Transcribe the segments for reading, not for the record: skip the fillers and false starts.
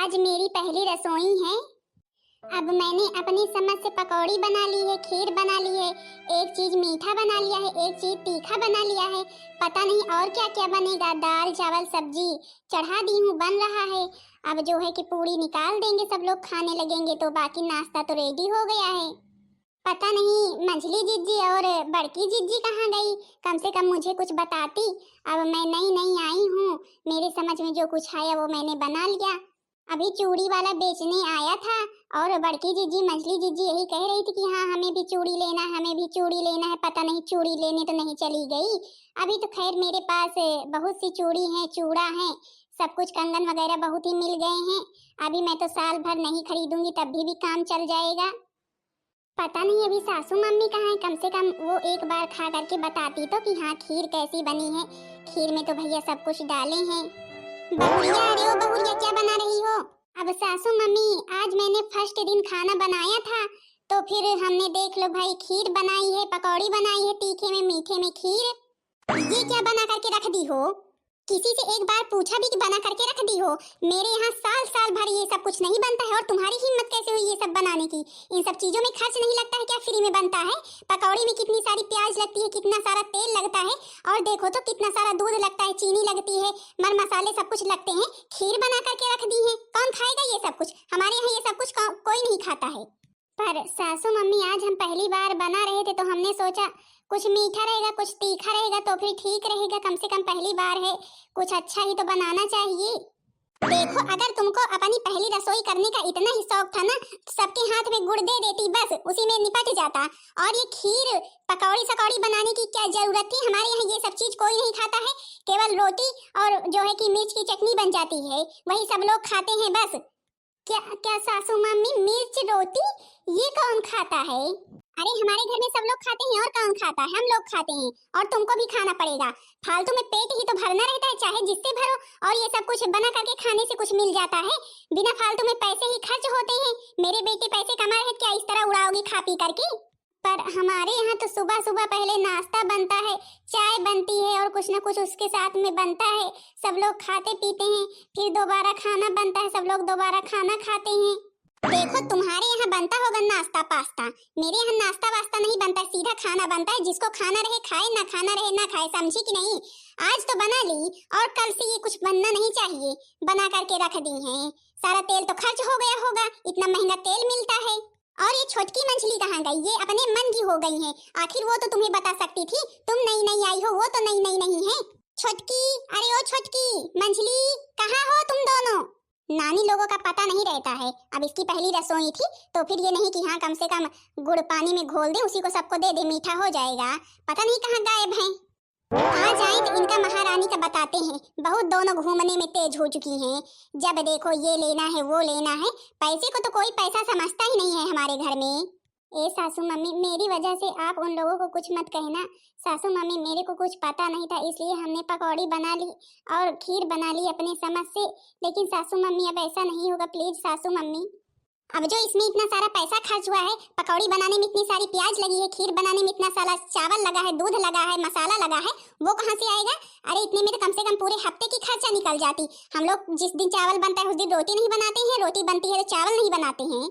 आज मेरी पहली रसोई है। अब मैंने अपनी समझ से पकौड़ी बना ली है, खीर बना ली है, एक चीज मीठा बना लिया है, एक चीज तीखा बना लिया है। पता नहीं और क्या क्या बनेगा। दाल चावल सब्जी चढ़ा दी हूँ, बन रहा है। अब जो है कि पूरी निकाल देंगे, सब लोग खाने लगेंगे तो बाकी नाश्ता तो रेडी हो गया है। पता नहीं मंझली जिज्जी और बड़की जिज्जी कहाँ गई, कम से कम मुझे कुछ बताती। अब मैं नई नई आई हूँ, मेरे समझ में जो कुछ आया वो मैंने बना लिया। अभी चूड़ी वाला बेचने आया था और बड़की जीजी मंझली जीजी यही कह रही थी कि हाँ हमें भी चूड़ी लेना है, हमें भी चूड़ी लेना है। पता नहीं चूड़ी लेने तो नहीं चली गई। अभी तो खैर मेरे पास बहुत सी चूड़ी हैं, चूड़ा है, सब कुछ कंगन वगैरह बहुत ही मिल गए हैं। अभी मैं तो साल भर नहीं खरीदूंगी तब भी काम चल जाएगा। पता नहीं अभी सासू मम्मी कहाँ है, कम से कम वो एक बार खा करके बताती तो कि हाँ खीर कैसी बनी है। खीर में तो भैया सब कुछ डाले हैं। बहुरिया, अरे ओ बहुरिया क्या बना रही हो? अब सासू मम्मी आज मैंने फर्स्ट दिन खाना बनाया था तो फिर हमने देख लो भाई खीर बनाई है, पकौड़ी बनाई है, तीखे में मीठे में खीर। ये क्या बना करके रख दी हो? किसी से एक बार पूछा भी कि बना करके रख दी हो? मेरे यहाँ साल साल भर ये सब कुछ नहीं बनता है और तुम्हारी हिम्मत कैसे हुई ये सब बनाने की? इन सब चीजों में खर्च नहीं लगता है क्या? फ्री में बनता है। पकौड़ी में कितनी सारी प्याज लगती है, कितना सारा तेल लगता है और देखो तो कितना सारा दूध लगता है, चीनी लगती है, मर मसाले सब कुछ लगते हैं। खीर बना करके रख दी है, कौन खाएगा ये सब कुछ? हमारे यहाँ ये सब कुछ कोई नहीं खाता है। पर सासू मम्मी आज हम पहली बार बना रहे थे तो हमने सोचा कुछ मीठा रहेगा, कुछ तीखा रहेगा तो फिर ठीक रहेगा। कम से कम पहली बार है, कुछ अच्छा ही तो बनाना चाहिए। देखो अगर तुमको अपनी पहली रसोई करने का इतना ही शौक था ना, सबके हाथ में गुड़ दे देती, बस उसी में निपट जाता। और ये खीर पकौड़ी सकौड़ी बनाने की क्या जरूरत थी? हमारे यहाँ ये सब चीज कोई नहीं खाता है, केवल रोटी और जो है कि मिर्च की चटनी बन जाती है वही सब लोग खाते हैं बस। क्या क्या सासू मम्मी, मिर्च रोटी ये कौन खाता है? अरे हमारे घर में सब लोग खाते हैं और कौन खाता है? हम लोग खाते हैं और तुमको भी खाना पड़ेगा। फालतू में पेट ही तो भरना रहता है, चाहे जिससे भरो, और ये सब कुछ बना करके खाने से कुछ मिल जाता है? बिना फालतू में पैसे ही खर्च होते हैं। मेरे बेटे पैसे कमा रहे, क्या इस तरह उड़ाओगे खा पी करके? पर हमारे यहाँ तो सुबह सुबह पहले नाश्ता बनता है, चाय बनती है और कुछ न कुछ उसके साथ में बनता है। सब लोग खाते पीते हैं, फिर दोबारा खाना बनता है, सब लोग दोबारा खाना खाते हैं। देखो तुम्हारे यहाँ बनता होगा नाश्ता पास्ता, मेरे यहाँ नाश्ता वास्ता नहीं बनता, सीधा खाना बनता है। जिसको खाना रहे खाए, ना खाना रहे ना खाए, समझी कि नहीं? आज तो बना ली और कल से ये कुछ बनना नहीं चाहिए, बना करके रख दी हैं। सारा तेल तो खर्च हो गया होगा, इतना महंगा तेल मिलता है। और ये छोटकी मंझली कहाँ गई? ये अपने मन की हो गई है। आखिर वो तो तुम्हें बता सकती थी, तुम नई नई आई हो, वो तो नई नई नहीं है। छोटकी, अरे ओ छोटकी मंझली, कहाँ हो तुम दोनों? नानी लोगों का पता नहीं रहता है। अब इसकी पहली रसोई थी तो फिर ये नहीं कि हाँ कम से कम गुड़ पानी में घोल दे, उसी को सबको दे दे, मीठा हो जाएगा। पता नहीं कहाँ गायब हैं। आ जाए तो इनका महारानी का बताते हैं। बहुत दोनों घूमने में तेज हो चुकी हैं। जब देखो ये लेना है वो लेना है, पैसे को तो कोई पैसा समझता ही नहीं है हमारे घर में। ए सासू मम्मी, मेरी वजह से आप उन लोगों को कुछ मत कहना। सासू मम्मी मेरे को कुछ पता नहीं था, इसलिए हमने पकौड़ी बना ली और खीर बना ली अपने समझ से। लेकिन सासू मम्मी अब ऐसा नहीं होगा, प्लीज सासू मम्मी। अब जो इसमें इतना सारा पैसा खर्च हुआ है, पकौड़ी बनाने में इतनी सारी प्याज लगी है, खीर बनाने में इतना सारा चावल लगा है, दूध लगा है, मसाला लगा है, वो कहाँ से आएगा? अरे इतने में तो कम से कम पूरे हफ्ते की खर्चा निकल जाती। हम लोग जिस दिन चावल बनता है उस दिन रोटी नहीं बनाते हैं, रोटी बनती है तो चावल नहीं बनाते हैं।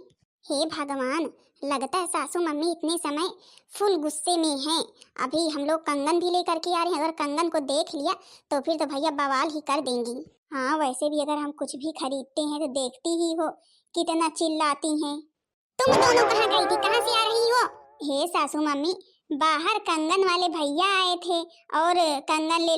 हे भगवान, लगता है सासू मम्मी इतने समय फुल गुस्से में हैं। अभी हम लोग कंगन भी लेकर के आ रहे हैं, अगर कंगन को देख लिया तो फिर तो भैया बवाल ही कर देंगी। हाँ वैसे भी अगर हम कुछ भी खरीदते हैं तो देखती ही हो कितना चिल्लाती हैं। तुम दोनों कहाँ गई थी, कहाँ से आ रही हो? हे सासू मम्मी, बाहर कंगन वाले भैया आए थे और कंगन ले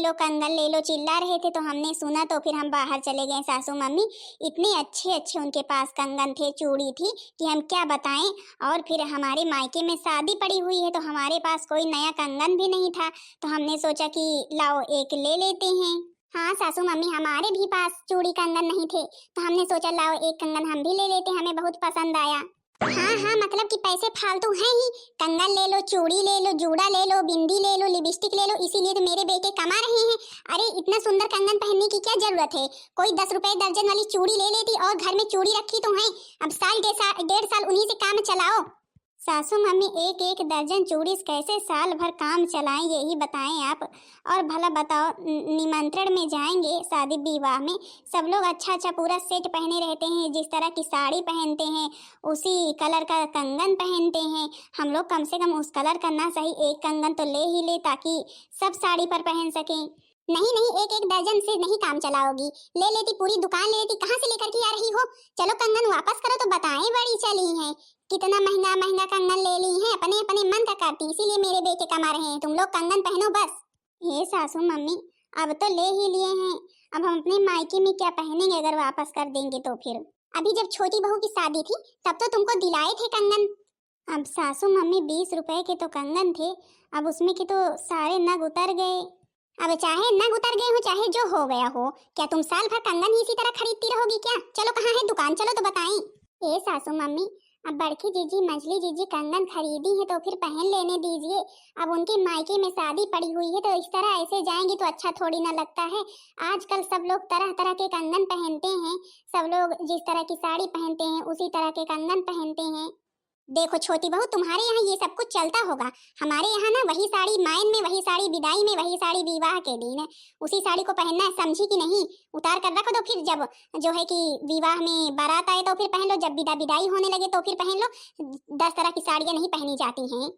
लो चिल्ला रहे थे तो हमने सुना तो फिर हम बाहर चले गए सासू मम्मी। इतने अच्छे अच्छे उनके पास कंगन थे, चूड़ी थी कि हम क्या बताएं। और फिर हमारे मायके में शादी पड़ी हुई है तो हमारे पास कोई नया कंगन भी नहीं था तो हमने सोचा कि लाओ एक ले लेते हैं। हाँ सासू मम्मी, हमारे भी पास चूड़ी कंगन नहीं थे तो हमने सोचा लाओ एक कंगन हम भी ले लेते, हमें बहुत पसंद आया। हाँ हाँ, मतलब कि पैसे फालतू हैं ही। कंगन ले लो, चूड़ी ले लो, जूड़ा ले लो, बिंदी ले लो, लिपस्टिक ले लो, इसीलिए तो मेरे बेटे कमा रहे हैं। अरे इतना सुंदर कंगन पहनने की क्या जरूरत है? कोई 10 रुपए दर्जन वाली चूड़ी ले लेती और घर में चूड़ी रखी तो है। अब साल 1.5 साल उन्हीं से काम चलाओ। सासू मम्मी एक एक दर्जन चूड़ी कैसे साल भर काम चलाएं यही बताएं आप। और भला बताओ, निमंत्रण में जाएंगे शादी विवाह में, सब लोग अच्छा अच्छा पूरा सेट पहने रहते हैं, जिस तरह की साड़ी पहनते हैं उसी कलर का कंगन पहनते हैं। हम लोग कम से कम उस कलर का ना सही एक कंगन तो ले ही ले, ताकि सब साड़ी पर पहन सकें। नहीं नहीं, एक एक दर्जन से नहीं काम चलाओगी, ले लेती पूरी दुकान ले लेती। कहाँ से लेकर के आ रही हो? चलो कंगन वापस करो तो बताएं, बड़ी चली हैं। कितना महंगा महंगा कंगन ले ली है, अपने अपने मन का करती, इसीलिए मेरे बेटे कमा रहे हैं। तुम लोग कंगन पहनो बस। ये सासू मम्मी, अब तो ले ही लिए हैं, अब हम अपने मायके में क्या पहनेंगे अगर वापस कर देंगे तो? फिर अभी जब छोटी बहू की शादी थी तब तो तुमको दिलाए थे कंगन। अब सासू मम्मी 20 रुपए के तो कंगन थे, अब उसमें के तो सारे नग उतर गए। अब चाहे नग उतर गए हो चाहे जो हो गया हो, क्या तुम साल भर कंगन ही इसी तरह खरीदती रहोगी क्या? चलो कहाँ है दुकान, चलो तो बताएं। ए सासू मम्मी, अब बड़की जीजी मझली जीजी कंगन खरीदी है तो फिर पहन लेने दीजिए। अब उनके मायके में शादी पड़ी हुई है तो इस तरह ऐसे जाएंगी तो अच्छा थोड़ी ना लगता है। आजकल सब लोग तरह तरह के कंगन पहनते हैं, सब लोग जिस तरह की साड़ी पहनते हैं उसी तरह के कंगन पहनते हैं। देखो छोटी बहू, तुम्हारे यहाँ ये सब कुछ चलता होगा, हमारे यहाँ ना वही साड़ी मायन में, वही साड़ी विदाई में, वही साड़ी विवाह के दिन है, उसी साड़ी को पहनना है, समझी कि नहीं? उतार कर रखो तो फिर जब जो है कि विवाह में बारात आए तो फिर पहन लो, जब विदाई होने लगे तो फिर पहन लो। 10 तरह की साड़ियाँ नहीं पहनी जाती हैं।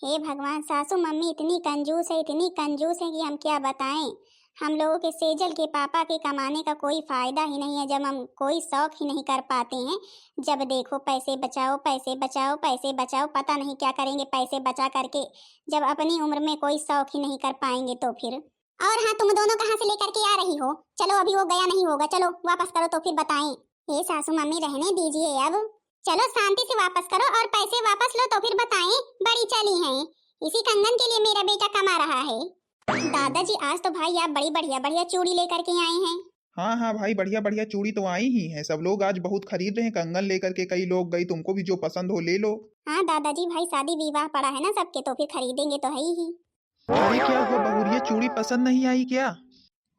हे भगवान, सासू मम्मी इतनी कंजूस है, इतनी कंजूस है कि हम क्या बताएं। हम लोगों के सेजल के पापा के कमाने का कोई फायदा ही नहीं है, जब हम कोई शौक ही नहीं कर पाते हैं। जब देखो पैसे बचाओ पैसे बचाओ पैसे बचाओ, पता नहीं क्या करेंगे पैसे बचा करके, जब अपनी उम्र में कोई शौक ही नहीं कर पाएंगे तो फिर। और हाँ, तुम दोनों कहाँ से लेकर के आ रही हो? चलो अभी वो गया नहीं होगा, चलो वापस करो तो फिर बताएं। ये सासू मम्मी रहने दीजिए, अब चलो शांति से वापस करो और पैसे वापस लो तो फिर बताएं। बड़ी चली हैं, इसी कंगन के लिए मेरा बेटा कमा रहा है। दादाजी, आज तो भाई आप बड़ी बढ़िया बढ़िया चूड़ी लेकर के आए हैं। हाँ हाँ भाई, बढ़िया बढ़िया चूड़ी तो आई ही है, सब लोग आज बहुत खरीद रहे हैं कंगन लेकर के। कई लोग गई, तुमको भी जो पसंद हो ले लो। हाँ दादाजी, भाई शादी विवाह पड़ा है ना सबके, तो फिर खरीदेंगे तो है ही। अरे क्या हुआ बहुरिया, चूड़ी पसंद नहीं आई क्या?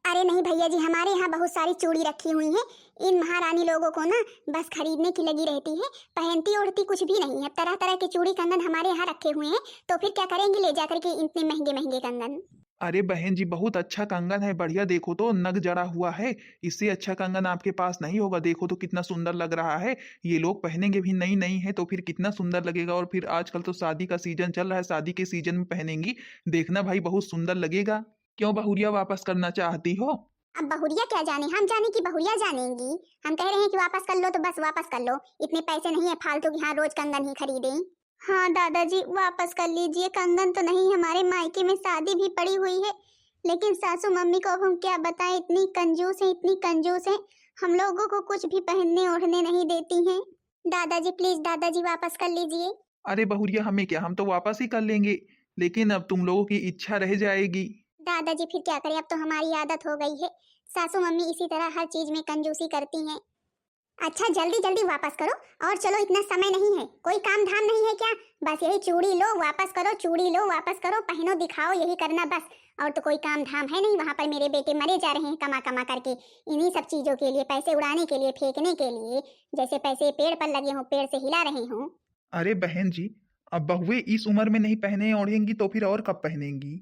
अरे नहीं भैया जी, हमारे यहाँ बहुत सारी चूड़ी रखी हुई है। इन महारानी लोगों को ना बस खरीदने की लगी रहती है, पहनती ओढ़ती कुछ भी नहीं है। तरह तरह के चूड़ी कंगन हमारे यहाँ रखे हुए हैं, तो फिर क्या करेंगे ले जाकर के इतने महंगे महंगे कंगन। अरे बहन जी, बहुत अच्छा कंगन है, बढ़िया। देखो तो नग जड़ा हुआ है, इससे अच्छा कंगन आपके पास नहीं होगा। देखो तो कितना सुंदर लग रहा है, ये लोग पहनेंगे भी, नई नई है तो फिर कितना सुंदर लगेगा। और फिर आजकल तो शादी का सीजन चल रहा है, शादी के सीजन में पहनेंगी, देखना भाई बहुत सुंदर लगेगा। क्यों बहुरिया, वापस करना चाहती हो? अब बहुरिया क्या जाने, हम जाने की बहुरिया जानेंगी। हम कह रहे हैं कि वापस कर लो तो बस वापस कर लो, इतने पैसे नहीं है फालतू की हाँ रोज कंगन ही खरीदें। हाँ दादाजी, वापस कर लीजिए। कंगन तो नहीं, हमारे मायके में शादी भी पड़ी हुई है, लेकिन सासू मम्मी को अब हम क्या बताएं, इतनी कंजूस है, इतनी कंजूस है, हम लोगों को कुछ भी पहनने ओढ़ने नहीं देती हैं। दादाजी प्लीज, दादाजी वापस कर लीजिए। अरे बहुरिया, हमें क्या, हम तो वापस ही कर लेंगे, लेकिन अब तुम लोगों की इच्छा रह जाएगी। दादाजी फिर क्या करें, अब तो हमारी आदत हो गई है। सासू मम्मी इसी तरह हर चीज में कंजूसी करती हैं। अच्छा जल्दी जल्दी वापस करो और चलो, इतना समय नहीं है, कोई काम धाम नहीं है क्या? बस यही चूड़ी लो वापस करो, चूड़ी लो वापस करो, पहनो दिखाओ, यही करना बस। और तो कोई काम धाम है नहीं। वहाँ पर मेरे बेटे मरे जा रहे हैं कमा कमा करके, इन्हीं सब चीजों के लिए, पैसे उड़ाने के लिए, फेंकने के लिए, जैसे पैसे पेड़ पर लगे हों, पेड़ से हिला रहे हों। अरे बहन जी, अब बहुए इस उम्र में नहीं पहने ओढ़ेंगी तो फिर और कब पहनेंगी?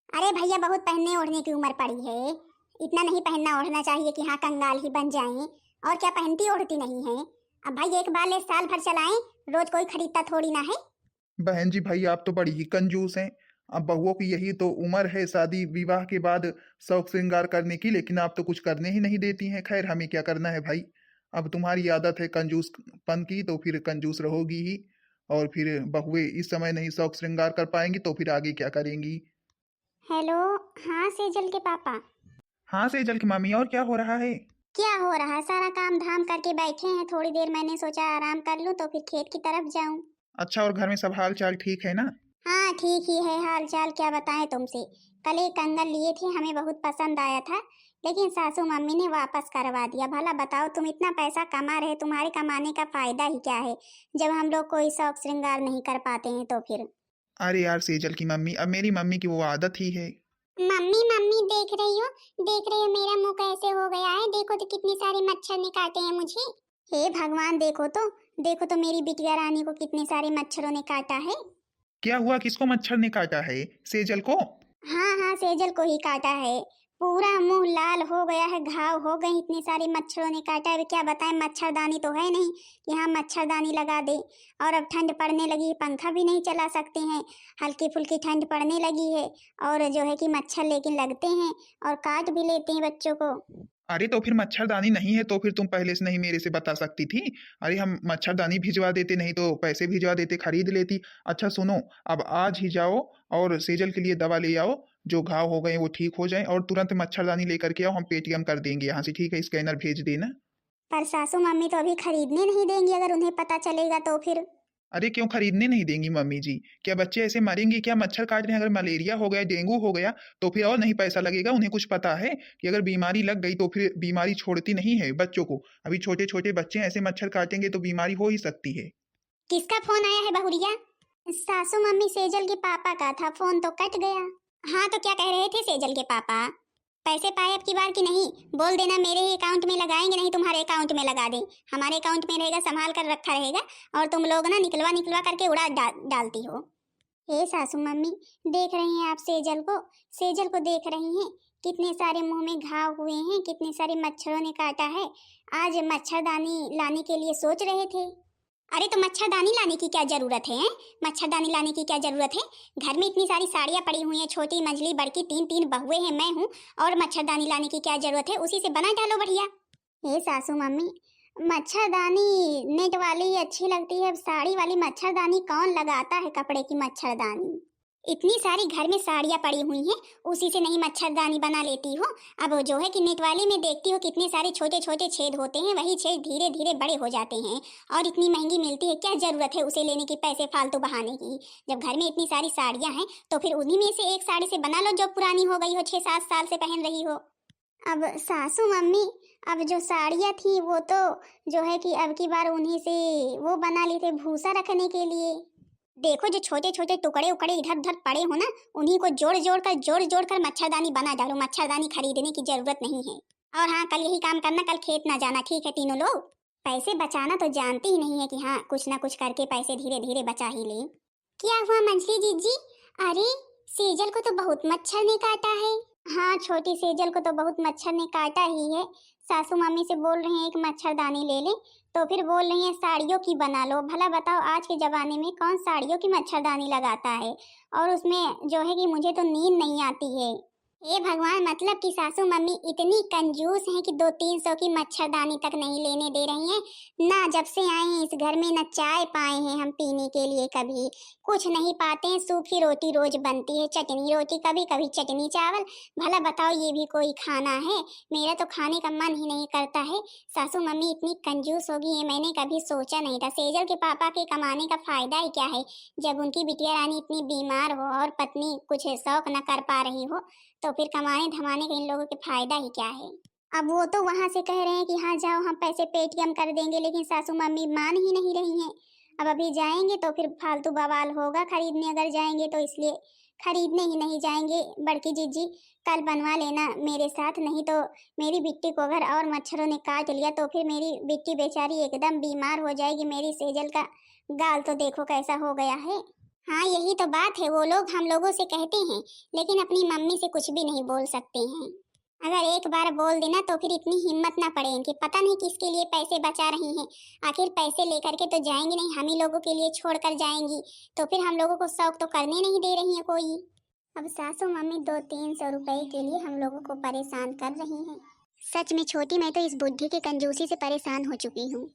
अरे भैया, बहुत पहनने ओढ़ने की उम्र पड़ी है, इतना नहीं पहनना ओढ़ना चाहिए कि हाँ कंगाल ही बन जाएं। और क्या पहनती ओढ़ती नहीं है? अब भाई एक बार ले साल भर चलाएं, रोज कोई खरीदता थोड़ी ना है। बहन जी भाई, आप तो बड़ी ही कंजूस हैं। अब बहुओं की यही तो उम्र है शादी विवाह के बाद शौक श्रृंगार करने की, लेकिन आप तो कुछ करने ही नहीं देती हैं। खैर, हमें क्या करना है भाई, अब तुम्हारी आदत है कंजूसपन की तो फिर कंजूस रहोगी ही। और फिर बहुए इस समय नहीं शौक श्रृंगार कर पाएंगी तो फिर आगे क्या करेंगी? हेलो, हाँ सेजल के पापा। हाँ सेजल की मामी, और क्या हो रहा है? क्या हो रहा है, सारा काम धाम करके बैठे हैं, थोड़ी देर मैंने सोचा आराम कर लूं तो फिर खेत की तरफ जाऊं। अच्छा, और घर में सब हाल चाल ठीक है ना? हाँ ठीक ही है हाल चाल, क्या बताएं तुमसे। कल एक कंगन लिए थे, हमें बहुत पसंद आया था, लेकिन सासू मम्मी ने वापस करवा दिया। भला बताओ, तुम इतना पैसा कमा रहे, तुम्हारे कमाने का फायदा ही क्या है जब हम लोग कोई शौक श्रृंगार नहीं कर पाते हैं तो फिर। अरे यार सेजल की मम्मी, अब मेरी मम्मी की वो आदत ही है। मम्मी मम्मी, देख रही हो, देख रही हो मेरा मुंह कैसे हो गया है? देखो तो कितने सारे मच्छर ने काटे हैं मुझे। हे भगवान, देखो तो मेरी बिटिया रानी को कितने सारे मच्छरों ने काटा है। क्या हुआ? किसको मच्छर ने काटा है? सेजल को? हाँ हाँ, सेजल को ही काटा है। पूरा मुंह लाल हो गया है, घाव हो गए, इतने सारे मच्छरों ने काटा है। क्या बताएं, मच्छरदानी तो है नहीं कि हाँ मच्छरदानी लगा दे। और अब ठंड पड़ने लगी है, पंखा भी नहीं चला सकते हैं, हल्की फुल्की ठंड पड़ने लगी है। और जो है कि मच्छर लेकिन लगते हैं और काट भी लेते हैं बच्चों को। अरे तो फिर मच्छरदानी नहीं है तो फिर तुम पहले से नहीं मेरे से बता सकती थी? अरे हम मच्छरदानी भिजवा देते, नहीं तो पैसे भिजवा देते, खरीद लेती। अच्छा सुनो, अब आज ही जाओ और सेजल के लिए दवा ले आओ, जो घाव हो गए वो ठीक हो जाए, और तुरंत मच्छरदानी लेकर के आओ, हम पेटीएम कर देंगे यहाँ से, ठीक है? स्कैनर भेज देना। पर सासू मम्मी तो अभी खरीदने नहीं देंगी, अगर उन्हें पता चलेगा तो फिर। अरे क्यों खरीदने नहीं देंगी मम्मी जी? क्या बच्चे ऐसे मरेंगे क्या? मच्छर काट रहे हैं, अगर मलेरिया हो गया, डेंगू हो गया तो फिर और नहीं पैसा लगेगा? उन्हें कुछ पता है कि अगर बीमारी लग गई तो फिर बीमारी छोड़ती नहीं है बच्चों को? अभी छोटे छोटे बच्चे ऐसे मच्छर काटेंगे तो बीमारी हो ही सकती है। किसका फोन आया है बहुरिया? सासू मम्मी, सेजल के पापा का था, फोन तो कट गया। हाँ, तो क्या कह रहे थे सेजल के पापा? पैसे पाए अब की बार की नहीं? बोल देना मेरे ही अकाउंट में लगाएंगे, नहीं तुम्हारे अकाउंट में लगा दें। हमारे अकाउंट में रहेगा, संभाल कर रखा रहेगा, और तुम लोग ना निकलवा निकलवा करके उड़ा डालती हो। हे सासू मम्मी, देख रही हैं आप सेजल को? सेजल को देख रही हैं? कितने सारे मुंह में घाव हुए हैं, कितने सारे मच्छरों ने काटा है। आज मच्छरदानी लाने के लिए सोच रहे थे। अरे तो मच्छरदानी लाने की क्या जरूरत है? मच्छरदानी लाने की क्या जरूरत है? घर में इतनी सारी साड़ियाँ पड़ी हुई हैं, छोटी मंझली बड़की, तीन तीन बहुएं हैं, मैं हूँ, और मच्छरदानी लाने की क्या जरूरत है? उसी से बना डालो बढ़िया। हे सासू मम्मी, मच्छरदानी नेट वाली अच्छी लगती है, साड़ी वाली मच्छरदानी कौन लगाता है? कपड़े की मच्छरदानी इतनी सारी घर में साड़ियाँ पड़ी हुई हैं, उसी से नहीं मच्छरदानी बना लेती हो? अब जो है कि नेट वाले में देखती हो कितने सारे छोटे छोटे छेद होते हैं, वही छेद धीरे धीरे बड़े हो जाते हैं, और इतनी महंगी मिलती है। क्या जरूरत है उसे लेने की, पैसे फालतू बहाने की? जब घर में इतनी सारी साड़ियाँ हैं तो फिर उन्हीं में से एक साड़ी से बना लो जो पुरानी हो गई हो, 6-7 साल से पहन रही हो। अब सासू मम्मी, अब जो साड़ियाँ थी वो तो जो है कि अब की बार उन्हीं से वो बना ली थे, भूसा रखने के लिए। देखो जो छोटे छोटे टुकड़े उकड़े इधर उधर पड़े हो ना, उन्हीं को जोड़ जोड़ कर मच्छरदानी बना डालो। मच्छरदानी खरीदने की जरूरत नहीं है। और हाँ, कल यही काम करना, कल खेत ना जाना, ठीक है तीनों लोग? पैसे बचाना तो जानती ही नहीं है कि हाँ कुछ ना कुछ करके पैसे धीरे धीरे बचा ही ले। क्या हुआ मंजली जीजी? अरे सेजल को तो बहुत मच्छर ने काटा है। हाँ, छोटी सेजल को तो बहुत मच्छर ने काटा ही है। सासू मम्मी से बोल रहे हैं एक मच्छरदानी ले ले, तो फिर बोल रही हैं साड़ियों की बना लो। भला बताओ, आज के जमाने में कौन साड़ियों की मच्छरदानी लगाता है? और उसमें जो है कि मुझे तो नींद नहीं आती है। हे भगवान, मतलब कि सासू मम्मी इतनी कंजूस हैं कि 200-300 की मच्छरदानी तक नहीं लेने दे रही हैं। ना जब से आए हैं इस घर में, ना चाय पाए हैं हम पीने के लिए, कभी कुछ नहीं पाते हैं। सूखी रोटी रोज बनती है, चटनी रोटी, कभी कभी चटनी चावल। भला बताओ, ये भी कोई खाना है? मेरा तो खाने का मन ही नहीं करता है। सासू मम्मी इतनी कंजूस होगी ये मैंने कभी सोचा नहीं था। सेजल के पापा के कमाने का फायदा ही क्या है, जब उनकी बिटिया रानी इतनी बीमार हो और पत्नी कुछ शौक न कर पा रही हो, तो फिर कमाने धमाने का इन लोगों के फायदा ही क्या है? अब वो तो वहां से कह रहे हैं कि हाँ जाओ हम पैसे पेटीएम कर देंगे, लेकिन सासू मम्मी मान ही नहीं रही हैं। अब अभी जाएंगे तो फिर फालतू बवाल होगा खरीदने, अगर जाएंगे तो इसलिए खरीदने ही नहीं जाएंगे। बड़की जीजी, कल बनवा लेना मेरे साथ, नहीं तो मेरी बिट्टी को अगर और मच्छरों ने काट लिया तो फिर मेरी बिट्टी बेचारी एकदम बीमार हो जाएगी। मेरी सेजल का गाल तो देखो कैसा हो गया है। हाँ यही तो बात है, वो लोग हम लोगों से कहते हैं लेकिन अपनी मम्मी से कुछ भी नहीं बोल सकते हैं। अगर एक बार बोल देना तो फिर इतनी हिम्मत ना पड़े इनकी, पता नहीं किसके लिए पैसे बचा रही हैं। आखिर पैसे लेकर के तो जाएंगी नहीं, हम ही लोगों के लिए छोड़ कर जाएंगी, तो फिर हम लोगों को शौक तो करने नहीं दे रही है कोई। अब सासू मम्मी 200-300 रुपए के लिए हम लोगों को परेशान कर रही हैं। सच में छोटी, मैं तो इस बुद्धि की कंजूसी से परेशान हो चुकी हूँ।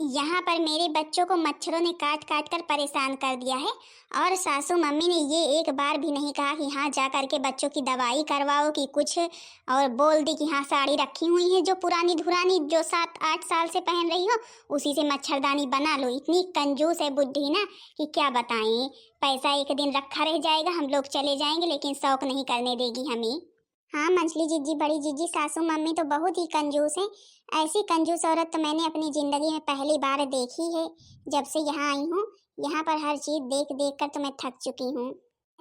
यहाँ पर मेरे बच्चों को मच्छरों ने काट काट कर परेशान कर दिया है, और सासू मम्मी ने ये एक बार भी नहीं कहा कि हाँ जा करके बच्चों की दवाई करवाओ कि कुछ, और बोल दी कि हाँ साड़ी रखी हुई है जो पुरानी धुरानी जो 7-8 साल से पहन रही हो, उसी से मच्छरदानी बना लो। इतनी कंजूस है बुद्धि ना कि क्या बताएं। पैसा एक दिन रखा रह जाएगा, हम लोग चले जाएंगे, लेकिन शौक नहीं करने देगी हमें। हाँ मंजली जीजी, बड़ी जीजी, सासू मम्मी तो बहुत ही कंजूस हैं। ऐसी कंजूस औरत तो मैंने अपनी जिंदगी में पहली बार देखी है जब से यहाँ आई हूँ। यहाँ पर हर चीज देख देख कर तो मैं थक चुकी हूँ।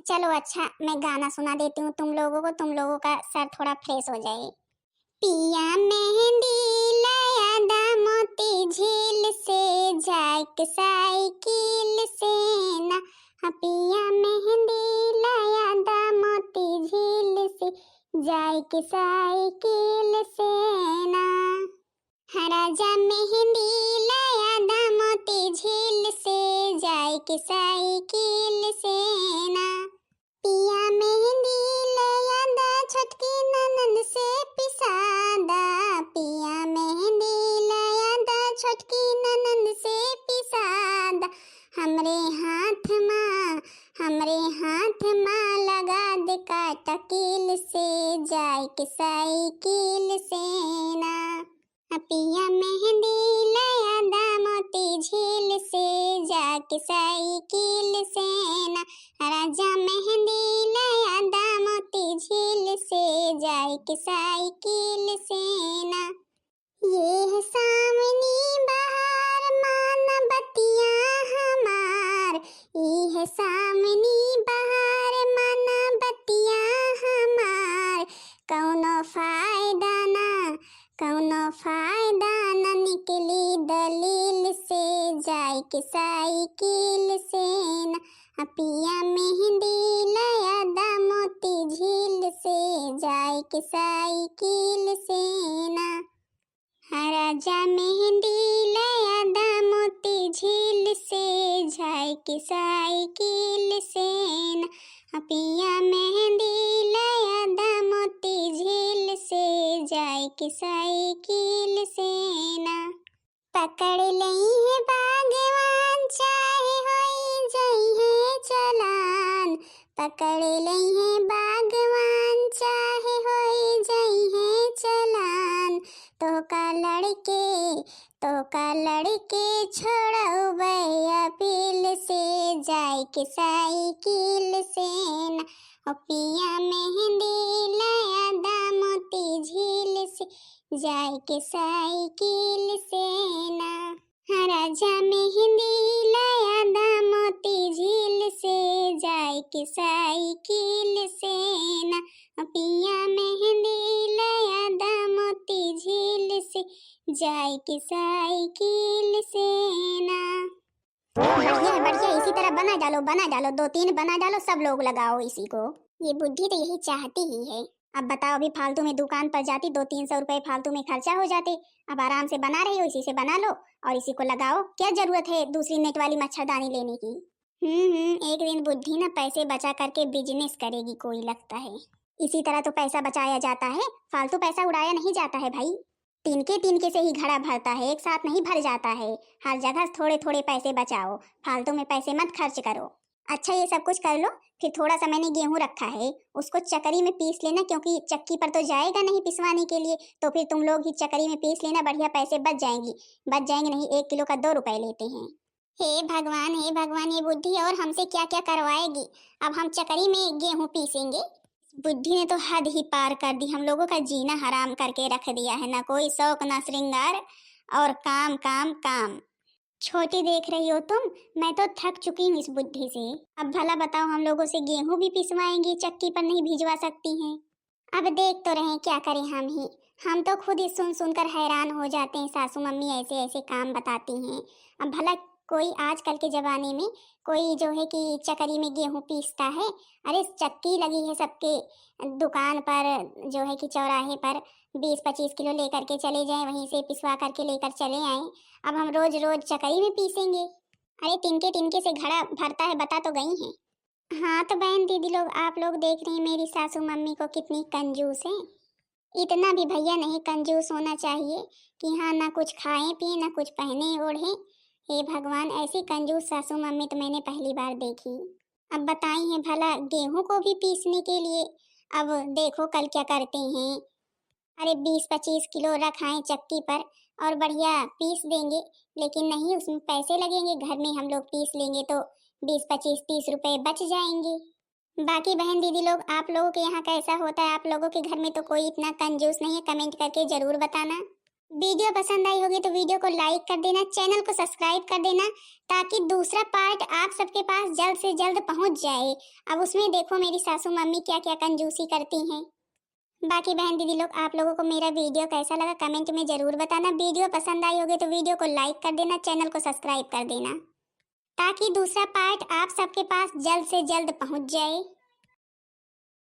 चलो अच्छा, मैं गाना सुना देती हूँ तुम लोगों को, तुम लोगों का सर थोड़ा फ्रेश हो जाए। पिया मेहंदी लाया दा मोती के साइकिल से ना, पिया मेहंदी लाया दा मोती झील से, जाए के साइकिल से ना। राजा मेहंदी लाया दा मोती झील से, जाए के साइकिल से ना। पिया मेहंदी लाया दा छोटकी ननद से पिसादा, पिया मेहंदी लाया दा छोटकी ननद से पिसादा। हमरे हाथ माँ लगा दे काटा कील से, जाए के साइकिल से ना। पिया मेहंदी लाया दा मोती झील से, जाके साइकिल से ना। राजा मेहंदी लाया दा मोती झील से, जाए के साइकिल से ना। ये है सावनी बहार माना बतिया हमार, ये है सावनी बहार माना बतिया हमार। कौनो फायदा ना निकली दलील से, जाए के साइकिल से ना। पिया मेहंदी लाया दा मोती झील से, जाए के साइकिल से ना। राजा मेहंदी लाया दा मोती झील से, जाए के साइकिल से ना। पिया मेहंदी लाया दा मोती झील से, जाए के साइकिल से ना। पकड़ लई है बागवान चाहे होई जाई है चलान, पकड़ लई है बागवान चाहे होई जाई है चलान। तो का लड़के छोड़ो भैया पील से, जाए के साइकिल से ना। पिया मेहंदी लाया दा मोती झील से, जाए के साइकिल से ना। राजा मेहंदी लाया दा मोती झील से, जाए के साइकिल से ना। पिया मेहंदी लाया दा मोती झील से, जाए के साइकिल से ना। बढ़िया, इसी तरह बना डालो 2-3 बना डालो, सब लोग लगाओ इसी को। ये बुद्धि तो यही चाहती ही है। अब बताओ, अभी फालतू में दुकान पर जाती 200-300 रुपए फालतू में खर्चा हो जाते। अब आराम से बना रही हो, इसी से बना लो और इसी को लगाओ। क्या जरूरत है दूसरी नेट वाली मच्छरदानी लेने की। एक दिन बुद्धि ना पैसे बचा करके बिजनेस करेगी कोई, लगता है। इसी तरह तो पैसा बचाया जाता है, फालतू पैसा उड़ाया नहीं जाता है भाई। तिनके से ही घड़ा भरता है, एक साथ नहीं भर जाता है। हर जगह थोड़े थोड़े पैसे बचाओ, फालतू में पैसे मत खर्च करो। अच्छा, ये सब कुछ कर लो, फिर थोड़ा सा मैंने गेहूं रखा है, उसको चक्करी में पीस लेना, क्योंकि चक्की पर तो जाएगा नहीं पिसवाने के लिए, तो फिर तुम लोग ही चक्करी में पीस लेना। बढ़िया पैसे बच जाएंगे नहीं, 1 किलो का 2 रुपए लेते हैं। हे भगवान, ये बुद्धि और हमसे क्या क्या करवाएगी। अब हम चक्करी में गेहूं पीसेंगे। बुद्धि ने तो हद ही पार कर दी, हम लोगों का जीना हराम करके रख दिया है। ना कोई शौक ना श्रृंगार, और काम काम काम। छोटी देख रही हो तुम, मैं तो थक चुकी हूँ इस बुद्धि से। अब भला बताओ, हम लोगों से गेहूं भी पिसवाएंगी, चक्की पर नहीं भिजवा सकती हैं। अब देख तो रहे, क्या करें हम तो खुद ही सुन कर हैरान हो जाते हैं। सासू मम्मी ऐसे ऐसे काम बताती हैं। अब भला कोई आजकल के ज़माने में कोई जो है कि चक्करी में गेहूं पीसता है। अरे चक्की लगी है सबके दुकान पर, जो है कि चौराहे पर 20-25 किलो लेकर के चले जाएं, वहीं से पिसवा करके लेकर चले आएं। अब हम रोज रोज चक्करी में पीसेंगे। अरे तिनके से घड़ा भरता है, बता तो गई हैं। हाँ तो बहन दीदी लोग, आप लोग देख रही हैं मेरी सासू मम्मी को कितनी कंजूस है। इतना भी भैया नहीं कंजूस होना चाहिए कि हाँ ना कुछ खाएं पिए ना कुछ पहने ओढ़े। हे भगवान, ऐसी कंजूस सासू मम्मी तो मैंने पहली बार देखी। अब बताई हैं भला गेहूं को भी पीसने के लिए। अब देखो कल क्या करते हैं। अरे 20-25 किलो रखाएं चक्की पर और बढ़िया पीस देंगे, लेकिन नहीं, उसमें पैसे लगेंगे। घर में हम लोग पीस लेंगे तो 20-25-30 रुपए बच जाएंगे। बाकी बहन दीदी लोग, आप लोगों के यहाँ कैसा होता है? आप लोगों के घर में तो कोई इतना कंजूस नहीं है? कमेंट करके जरूर बताना। वीडियो पसंद आई होगी तो वीडियो को लाइक कर देना, चैनल को सब्सक्राइब कर देना, ताकि दूसरा पार्ट आप सबके पास जल्द से जल्द पहुंच जाए। अब उसमें देखो मेरी सासू मम्मी क्या क्या कंजूसी करती हैं। बाकी बहन दीदी लोग, आप लोगों को मेरा वीडियो कैसा लगा कमेंट में जरूर बताना। वीडियो पसंद आई होगी तो वीडियो को लाइक कर देना, चैनल को सब्सक्राइब कर देना, ताकि दूसरा पार्ट आप सबके पास जल्द से जल्द पहुंच जाए।